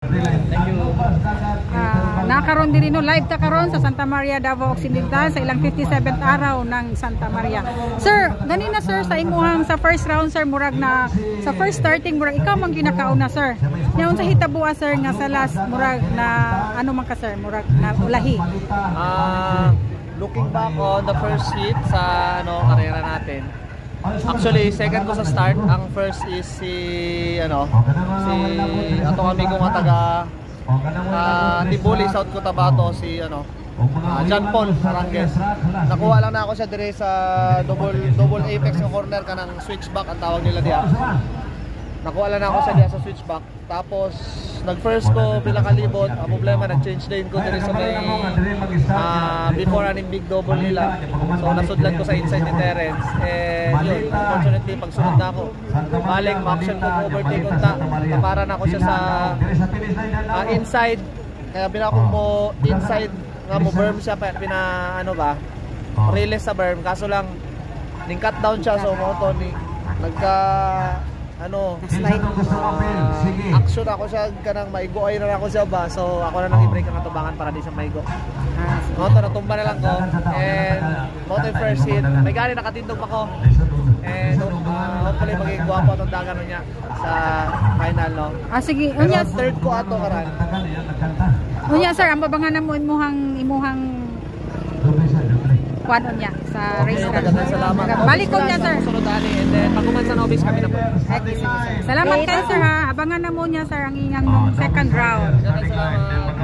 Thank you. Nakaroon din no live ta karon sa Santa Maria, Davao Occidental sa ilang 57th araw ng Santa Maria. Sir, ganina sir sa imuhang sa first round sir murag na sa first starting murag ikaw man ginakauna sir. Nya unsa hitabo sir nga sa last murag na ano man ka sir murag na ulahi. Looking back on the first hit sa karera natin. Actually, second ko sa start. Ang first is si atong amigo nga taga Tibuli, South Cotabato, si John Paul Arangel. Nakuha lang na ako siya dire sa double apex ng corner kanang switchback ang tawag nila diya. Nakuha lang na ako siya diya sa switchback. Tapos nag-first ko bilang kalibot. Ang problema nag-change lane ko dire sa may before aning big double nila. So nasudlan ko sa inside ni Terence. Yun, unfortunately pagsunod na ako, balik ma-option ko overtake unta. Para na ako siya sa inside. Kaya binako mo inside nga mo berm siya release sa berm. Kaso lang ning cut down siya, so mo to ni nagka action ako siya kanang maigo ay na ako siya ba, so ako na nang i-break ang atubangan para di siya maigo. Moto natumba na lang ko and moto yung first hit may gani nakatindog ako and hopefully maging guwapo atong dagan niya sa final sige unya third ko ato karan unya sir ang babangan mo imuhang kuano niya sa race car. Salamat. Balik ko niya sir. Sunod ani and then pag sa Nobis kami na po. Salamat kayo sir ha. Abangan na mo niya sir ang ingang second round. Salamat.